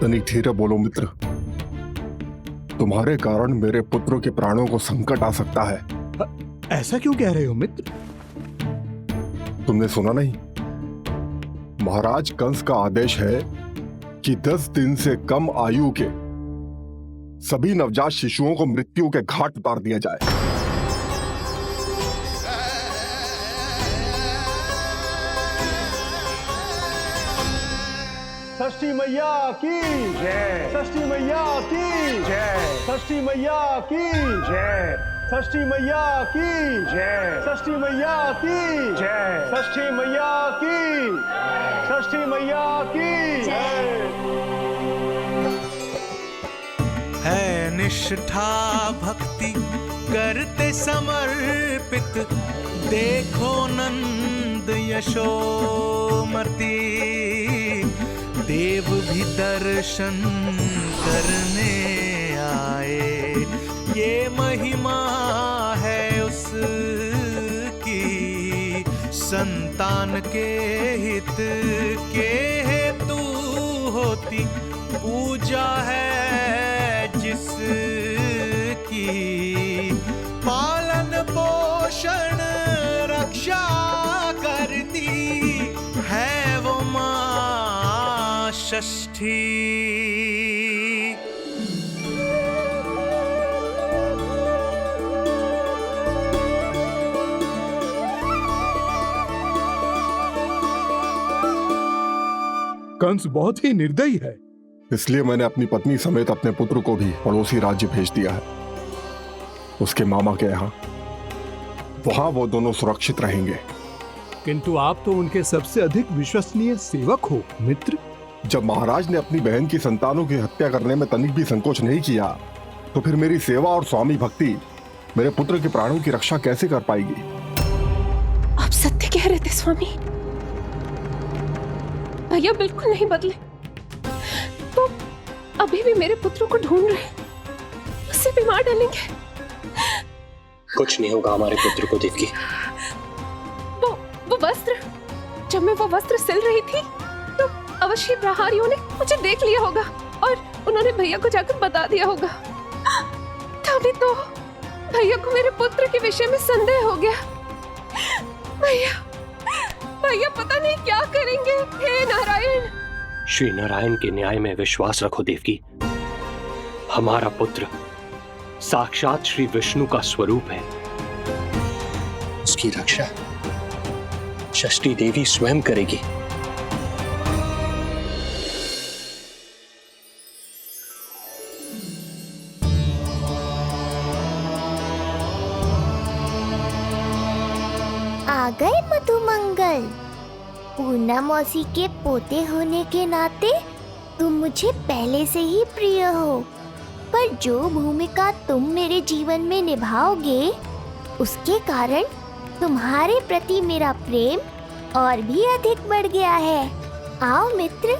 तनिक धीरे बोलो मित्र। तुम्हारे कारण मेरे पुत्र के प्राणों को संकट आ सकता है। ऐसा क्यों कह रहे हो मित्र? तुमने सुना नहीं? महाराज कंस का आदेश है कि 10 दिन से कम आयु के सभी नवजात शिशुओं को मृत्यु के घाट उतार दिया जाए। षष्ठी मैया की जय, षष्ठी मैया की जय, षष्ठी मैया की जय, षष्ठी मैया की जय, षष्ठी मैया की जय, षष्ठी मैया की, षष्ठी मैया की जय। है निष्ठा भक्ति करते समर्पित, देखो नंद यशोमती, देव भी दर्शन करने आए। ये महिमा है उसकी, संतान के हित के हेतु होती पूजा है जिसकी, पालन पोषण रक्षा करती है वो मां षष्ठी। कंस बहुत ही निर्दयी है। इसलिए मैंने अपनी पत्नी समेत अपने पुत्र को भी पड़ोसी राज्य भेज दिया है, उसके मामा के यहाँ। वहां वो दोनों सुरक्षित रहेंगे। किंतु आप तो उनके सबसे अधिक विश्वसनीय सेवक हो मित्र। जब महाराज ने अपनी बहन की संतानों की हत्या करने में तनिक भी संकोच नहीं किया, तो फिर मेरी सेवा और स्वामी भक्ति मेरे पुत्र के प्राणों की रक्षा कैसे कर पाएगी? आप सत्य कह रहे थे स्वामी। भैया बिल्कुल नहीं बदले, तो अभी भी मेरे पुत्र को ढूंढ रहे, उससे भी मार डालेंगे। कुछ नहीं होगा हमारे पुत्र को देवकी। वो वस्त्र, जब मैं वो वस्त्र सिल रही थी तो अवश्य प्रहारियों ने मुझे देख लिया होगा और उन्होंने भैया को जाकर बता दिया होगा। तभी तो भैया को मेरे पुत्र के विषय में संदेह हो गया। भैया पता नहीं क्या करेंगे। हे नारायण। श्री नारायण के न्याय में विश्वास रखो देवकी। हमारा पुत्र साक्षात श्री विष्णु का स्वरूप है। उसकी रक्षा षष्ठी देवी स्वयं करेगी। आ गए मधुमंगल। पूर्णा मौसी के पोते होने के नाते तुम मुझे पहले से ही प्रिय हो, पर जो भूमिका तुम मेरे जीवन में निभाओगे उसके कारण तुम्हारे प्रति मेरा प्रेम और भी अधिक बढ़ गया है। आओ मित्र,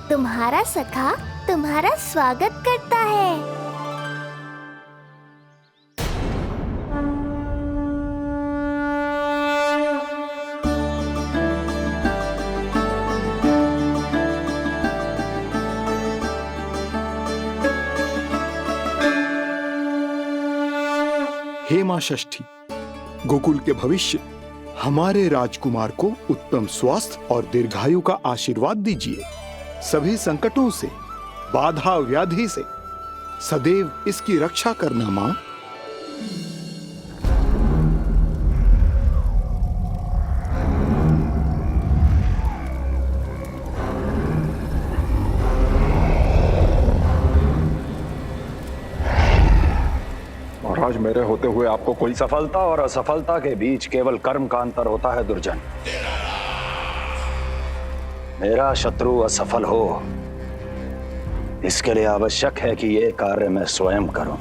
तुम्हारा सखा तुम्हारा स्वागत करता है। हे मां षष्ठी, गोकुल के भविष्य हमारे राजकुमार को उत्तम स्वास्थ्य और दीर्घायु का आशीर्वाद दीजिए। सभी संकटों से, बाधा व्याधि से सदैव इसकी रक्षा करना मां। महाराज, मेरे होते हुए आपको कोई सफलता और असफलता के बीच केवल कर्म का अंतर होता है दुर्जन। मेरा शत्रु असफल हो, इसके लिए आवश्यक है कि यह कार्य मैं स्वयं करूं।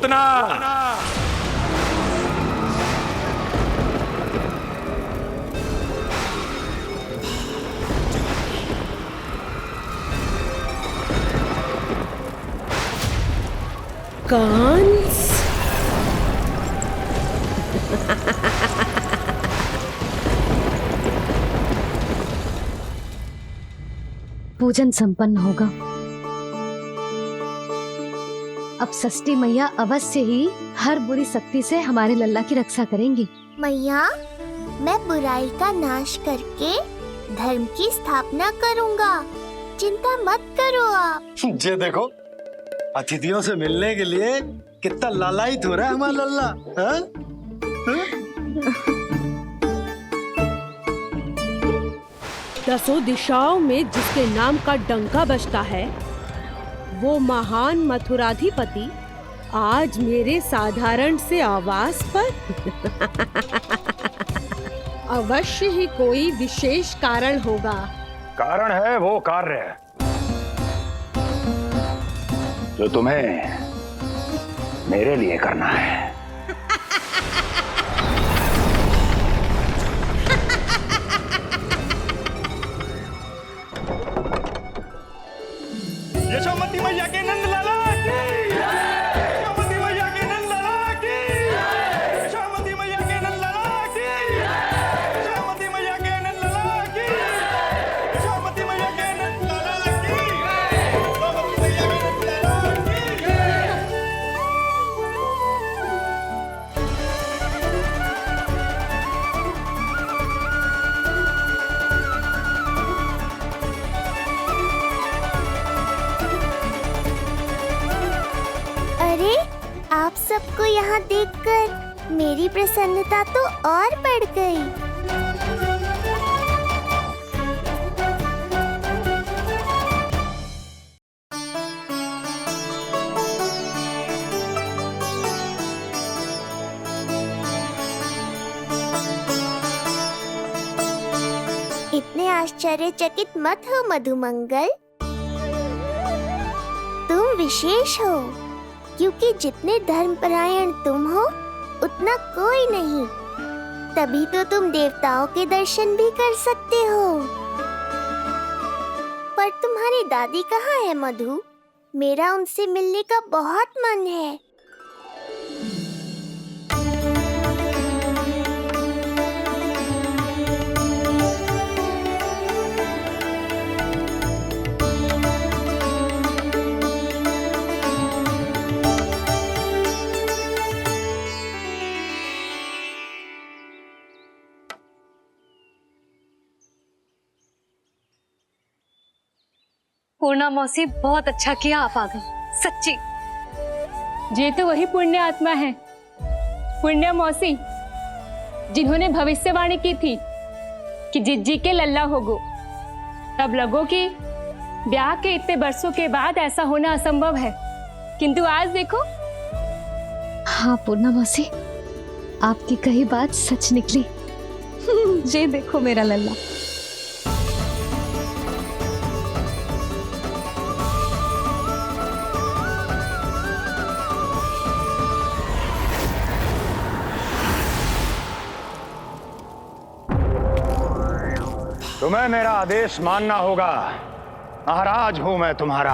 पूतना। कंस, पूजन संपन्न होगा। अब षष्ठी मैया अवश्य ही हर बुरी शक्ति से हमारे लल्ला की रक्षा करेंगी। मैया, मैं बुराई का नाश करके धर्म की स्थापना करूंगा, चिंता मत करो आप। ये देखो, अतिथियों से मिलने के लिए कितना लालायित हो रहा है हमारा लल्ला। हाँ? दसों दिशाओं में जिसके नाम का डंका बजता है, वो महान मथुराधिपति आज मेरे साधारण से आवास पर अवश्य ही कोई विशेष कारण होगा। कारण है वो कार्य जो तुम्हें मेरे लिए करना है। यशोमती मैया के नंद लाला की, यशोमती मैया के नंद लाला की, यशोमती मैया के नंद लाला की, यशोमती मैया के नंद लाला की, यशोमती मैया के नंद लाला की, यशोमती मैया के नंद लाला की। अरे, आप सबको यहाँ देखकर मेरी प्रसन्नता तो और बढ़ गई। इतने आश्चर्यचकित मत हो मधुमंगल, तुम विशेष हो, क्योंकि जितने धर्मपरायण तुम हो उतना कोई नहीं। तभी तो तुम देवताओं के दर्शन भी कर सकते हो। पर तुम्हारी दादी कहाँ है मधु? मेरा उनसे मिलने का बहुत मन है। पूर्णा मौसी, बहुत अच्छा किया आप आ गई, सच्ची। ये तो वही पुण्य आत्मा है, पुण्य मौसी, जिन्होंने भविष्यवाणी की थी कि जिज्जी के लल्ला होगो। तब लगो कि ब्याह के इतने बरसों के बाद ऐसा होना असंभव है, किंतु आज देखो। हाँ पूर्णा मौसी, आपकी कही बात सच निकली। ये देखो मेरा लल्ला। तुम्हें मेरा आदेश मानना होगा। महाराज हूं मैं तुम्हारा।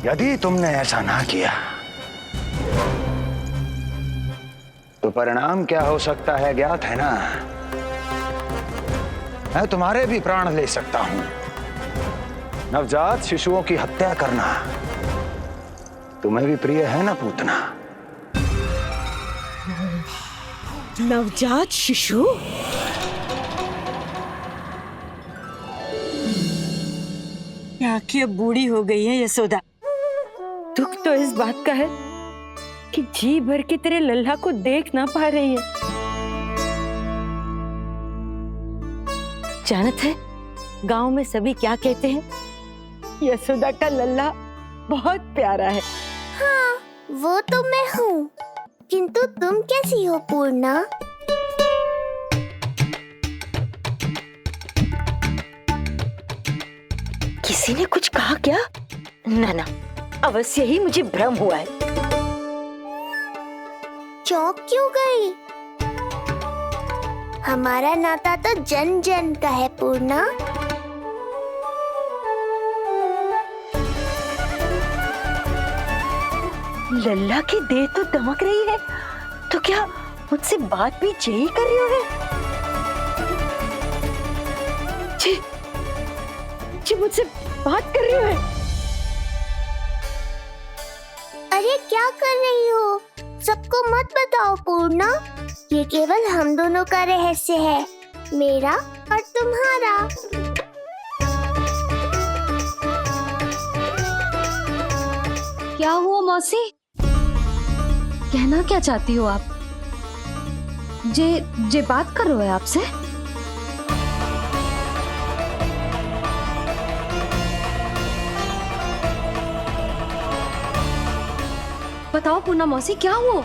यदि तुमने ऐसा ना किया तो परिणाम क्या हो सकता है ज्ञात है ना? मैं तुम्हारे भी प्राण ले सकता हूं। नवजात शिशुओं की हत्या करना तुम्हें भी प्रिय है ना पूतना? नवजात शिशु? आखिर अब बूढ़ी हो गई है यशोदा। दुख तो इस बात का है कि जी भर के तेरे लल्ला को देख ना पा रही है। जानत है गांव में सभी क्या कहते हैं? यशोदा का लल्ला बहुत प्यारा है। हाँ, वो तो मैं हूँ, किंतु तुम कैसी हो पूर्णा? किसी ने कुछ कहा क्या? ना ना, अवश्य ही मुझे भ्रम हुआ है। चौंक क्यों गई? हमारा नाता तो जन जन का है पूर्णा। लल्ला की देह तो दमक रही है, तो क्या मुझसे बात भी यही कर रही हो? जी जी मुझसे बात कर रही हो? अरे क्या कर रही हो? सबको मत बताओ पूर्णा, ये केवल हम दोनों का रहस्य है, मेरा और तुम्हारा। क्या हुआ मौसी? कहना क्या चाहती हो आप? जे बात कर रहे हो आपसे? बताओ पूर्णा मौसी, क्या हुआ?